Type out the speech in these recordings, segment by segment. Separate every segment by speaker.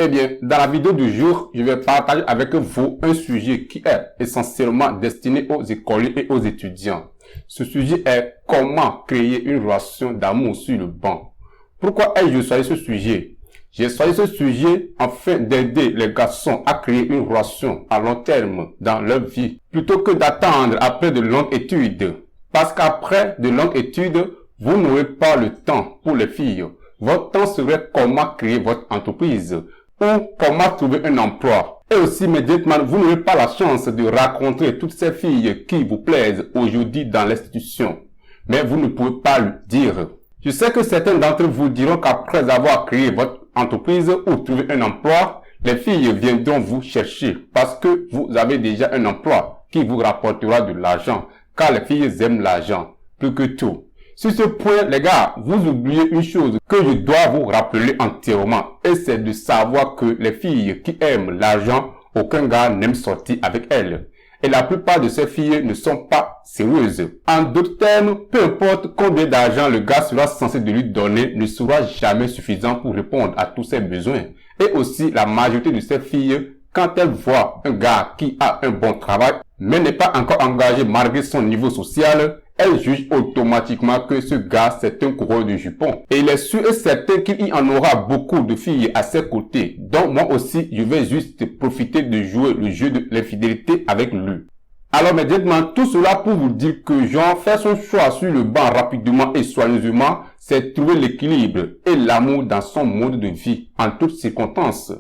Speaker 1: Eh bien, dans la vidéo du jour, je vais partager avec vous un sujet qui est essentiellement destiné aux écoliers et aux étudiants. Ce sujet est comment créer une relation d'amour sur le banc. Pourquoi ai-je choisi ce sujet? J'ai choisi ce sujet afin d'aider les garçons à créer une relation à long terme dans leur vie, plutôt que d'attendre après de longues études. Parce qu'après de longues études, vous n'aurez pas le temps pour les filles. Votre temps serait comment créer votre entreprise ou comment trouver un emploi. Et aussi, mes gentlemen, vous n'aurez pas la chance de rencontrer toutes ces filles qui vous plaisent aujourd'hui dans l'institution. Mais vous ne pouvez pas le dire. Je sais que certains d'entre vous diront qu'après avoir créé votre entreprise ou trouvé un emploi, les filles viendront vous chercher parce que vous avez déjà un emploi qui vous rapportera de l'argent, car les filles aiment l'argent plus que tout. Sur ce point, les gars, vous oubliez une chose que je dois vous rappeler entièrement, et c'est de savoir que les filles qui aiment l'argent, aucun gars n'aime sortir avec elles. Et la plupart de ces filles ne sont pas sérieuses. En d'autres termes, peu importe combien d'argent le gars sera censé de lui donner, ne sera jamais suffisant pour répondre à tous ses besoins. Et aussi, la majorité de ces filles, quand elles voient un gars qui a un bon travail, mais n'est pas encore engagé malgré son niveau social, elle juge automatiquement que ce gars c'est un coureur de jupons. Et il est sûr et certain qu'il y en aura beaucoup de filles à ses côtés. Donc moi aussi, je vais juste profiter de jouer le jeu de l'infidélité avec lui. Alors mes gentlemen, tout cela pour vous dire que Jean fait son choix sur le banc rapidement et soigneusement, c'est trouver l'équilibre et l'amour dans son mode de vie en toutes circonstances.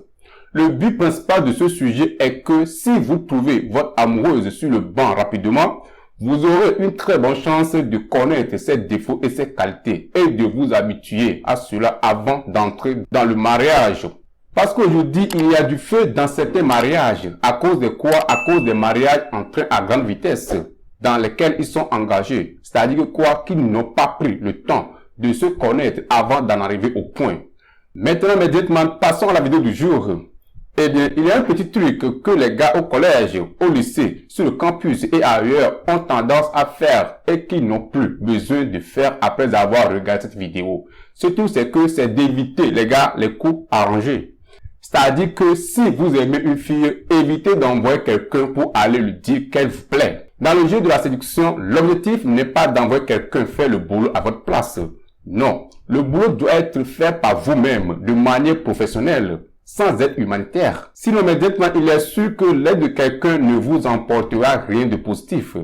Speaker 1: Le but principal de ce sujet est que si vous trouvez votre amoureuse sur le banc rapidement, vous aurez une très bonne chance de connaître ses défauts et ses qualités et de vous habituer à cela avant d'entrer dans le mariage. Parce qu'aujourd'hui, il y a du feu dans certains mariages. À cause de quoi? À cause des mariages en train à grande vitesse dans lesquels ils sont engagés. C'est-à-dire quoi? Qu'ils n'ont pas pris le temps de se connaître avant d'en arriver au point. Maintenant, mes gentlemen, passons à la vidéo du jour. Eh bien, il y a un petit truc que les gars au collège, au lycée, sur le campus et ailleurs ont tendance à faire et qu'ils n'ont plus besoin de faire après avoir regardé cette vidéo. Surtout, c'est que c'est d'éviter, les gars, les coups arrangés. C'est-à-dire que si vous aimez une fille, évitez d'envoyer quelqu'un pour aller lui dire qu'elle vous plaît. Dans le jeu de la séduction, l'objectif n'est pas d'envoyer quelqu'un faire le boulot à votre place. Non, le boulot doit être fait par vous-même, de manière professionnelle, sans être humanitaire. Sinon, immédiatement, il est sûr que l'aide de quelqu'un ne vous emportera rien de positif.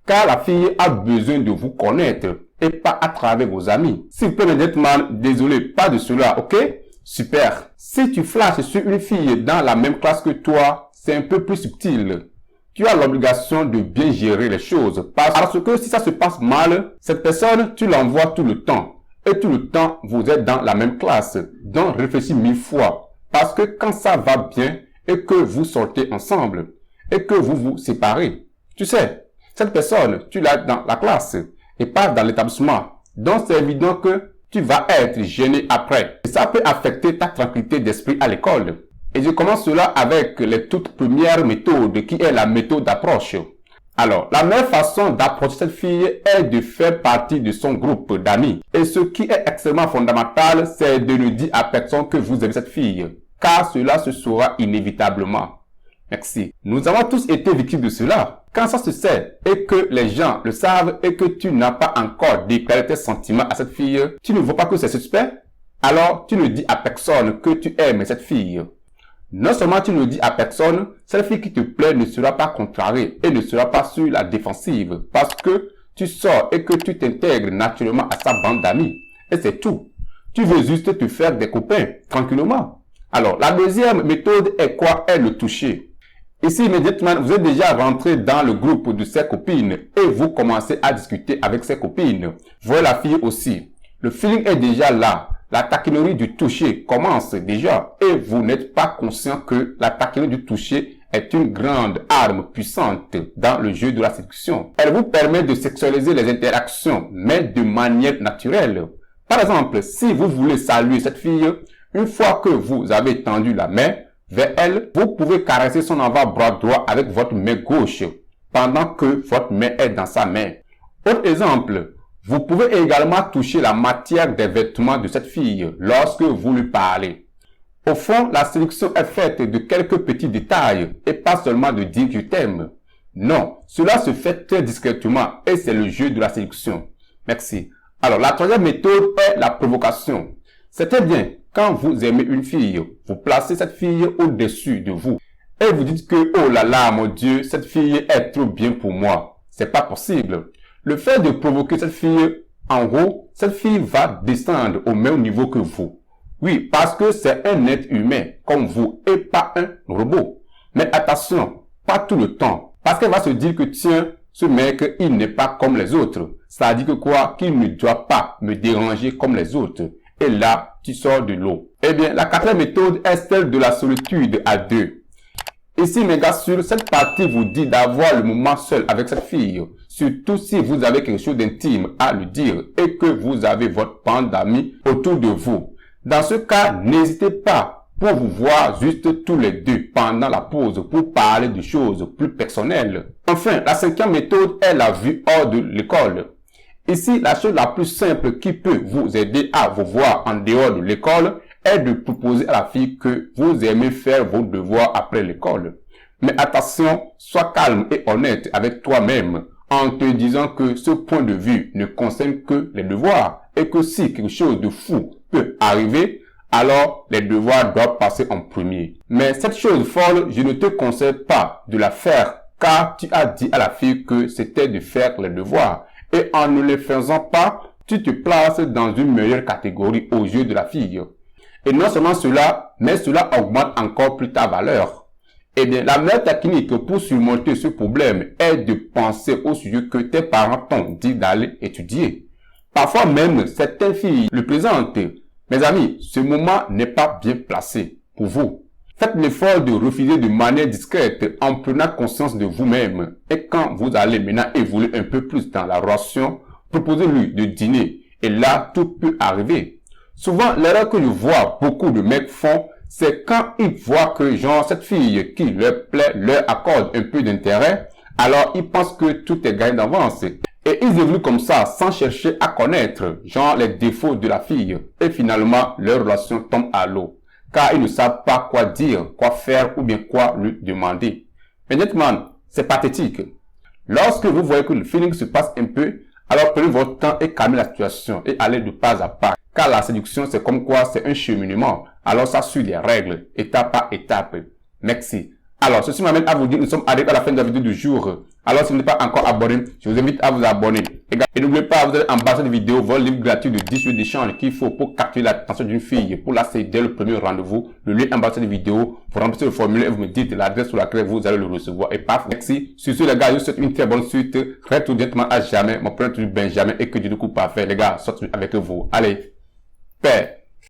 Speaker 1: Car la fille a besoin de vous connaître et pas à travers vos amis. S'il vous plaît, immédiatement, désolé, pas de cela, ok? Super. Si tu flashes sur une fille dans la même classe que toi, c'est un peu plus subtil. Tu as l'obligation de bien gérer les choses. Parce que si ça se passe mal, cette personne, tu l'envoies tout le temps. Et tout le temps, vous êtes dans la même classe. Donc, réfléchis 1000 fois. Parce que quand ça va bien et que vous sortez ensemble et que vous vous séparez, tu sais, cette personne, tu l'as dans la classe et pas dans l'établissement. Donc, c'est évident que tu vas être gêné après. Et ça peut affecter ta tranquillité d'esprit à l'école. Et je commence cela avec les toutes premières méthodes qui est la méthode d'approche. Alors, la meilleure façon d'approcher cette fille est de faire partie de son groupe d'amis. Et ce qui est extrêmement fondamental, c'est de ne dire à personne que vous aimez cette fille. Car cela se saura inévitablement. Merci. Nous avons tous été victimes de cela. Quand ça se sait et que les gens le savent et que tu n'as pas encore déclaré tes sentiments à cette fille, tu ne vois pas que c'est suspect? Alors, tu ne dis à personne que tu aimes cette fille. Non seulement tu ne dis à personne, cette fille qui te plaît ne sera pas contrariée et ne sera pas sur la défensive parce que tu sors et que tu t'intègres naturellement à sa bande d'amis. Et c'est tout. Tu veux juste te faire des copains, tranquillement. Alors, la deuxième méthode est quoi? Est le toucher. Ici, immédiatement, vous êtes déjà rentré dans le groupe de ses copines et vous commencez à discuter avec ses copines. Voyez la fille aussi. Le feeling est déjà là. La taquinerie du toucher commence déjà et vous n'êtes pas conscient que la taquinerie du toucher est une grande arme puissante dans le jeu de la séduction. Elle vous permet de sexualiser les interactions, mais de manière naturelle. Par exemple, si vous voulez saluer cette fille, une fois que vous avez tendu la main vers elle, vous pouvez caresser son avant-bras droit avec votre main gauche, pendant que votre main est dans sa main. Autre exemple, vous pouvez également toucher la matière des vêtements de cette fille lorsque vous lui parlez. Au fond, la séduction est faite de quelques petits détails et pas seulement de dire je t'aime. Non, cela se fait très discrètement et c'est le jeu de la séduction. Merci. Alors, la troisième méthode est la provocation. C'est très bien, quand vous aimez une fille, vous placez cette fille au-dessus de vous et vous dites que, oh là là, mon Dieu, cette fille est trop bien pour moi. C'est pas possible. Le fait de provoquer cette fille en haut, cette fille va descendre au même niveau que vous. Oui, parce que c'est un être humain comme vous et pas un robot. Mais attention, pas tout le temps. Parce qu'elle va se dire que tiens, ce mec, il n'est pas comme les autres. Ça dit que quoi? Qu'il ne doit pas me déranger comme les autres. Et là, tu sors de l'eau. Eh bien, la quatrième méthode est celle de la solitude à deux. Ici, mes gars, sur cette partie vous dit d'avoir le moment seul avec cette fille. Surtout si vous avez quelque chose d'intime à lui dire et que vous avez votre bande d'amis autour de vous. Dans ce cas, n'hésitez pas pour vous voir juste tous les deux pendant la pause pour parler de choses plus personnelles. Enfin, la cinquième méthode est la vue hors de l'école. Ici, la chose la plus simple qui peut vous aider à vous voir en dehors de l'école est de proposer à la fille que vous aimez faire vos devoirs après l'école. Mais attention, sois calme et honnête avec toi-même en te disant que ce point de vue ne concerne que les devoirs et que si quelque chose de fou peut arriver, alors les devoirs doivent passer en premier. Mais cette chose folle, je ne te conseille pas de la faire car tu as dit à la fille que c'était de faire les devoirs. Et en ne les faisant pas, tu te places dans une meilleure catégorie aux yeux de la fille. Et non seulement cela, mais cela augmente encore plus ta valeur. Eh bien, la meilleure technique pour surmonter ce problème est de penser au sujet que tes parents t'ont dit d'aller étudier. Parfois même, certaines filles le présentent. Mes amis, ce moment n'est pas bien placé pour vous. Faites l'effort de refuser de manière discrète en prenant conscience de vous-même. Et quand vous allez maintenant évoluer un peu plus dans la relation, proposez-lui de dîner. Et là, tout peut arriver. Souvent, l'erreur que je vois beaucoup de mecs font, c'est quand ils voient que genre cette fille qui leur plaît leur accorde un peu d'intérêt, alors ils pensent que tout est gagné d'avance. Et ils évoluent comme ça sans chercher à connaître genre les défauts de la fille. Et finalement, leur relation tombe à l'eau. Car ils ne savent pas quoi dire, quoi faire ou bien quoi lui demander. Mais honnêtement, c'est pathétique. Lorsque vous voyez que le feeling se passe un peu, alors prenez votre temps et calmez la situation et allez de pas à pas. Car la séduction, c'est comme quoi c'est un cheminement. Alors ça suit des règles, étape par étape. Merci. Alors, ceci m'amène à vous dire, nous sommes arrivés à la fin de la vidéo du jour. Alors, si vous n'êtes pas encore abonné, je vous invite à vous abonner. Et n'oubliez pas, vous avez en bas de cette vidéo votre livre gratuit de 10 jeux d'échange qu'il faut pour capturer l'attention d'une fille, pour la séduire dès le premier rendez-vous. Le lien en bas de cette vidéo, vous remplissez le formulaire et vous me dites l'adresse sur laquelle vous allez le recevoir. Et paf, merci. Sur ce, les gars, je vous souhaite une très bonne suite. Restez directement à jamais. Mon prénom est Benjamin et que Dieu ne coupe pas faire. Les gars, sortez avec vous. Allez, paix.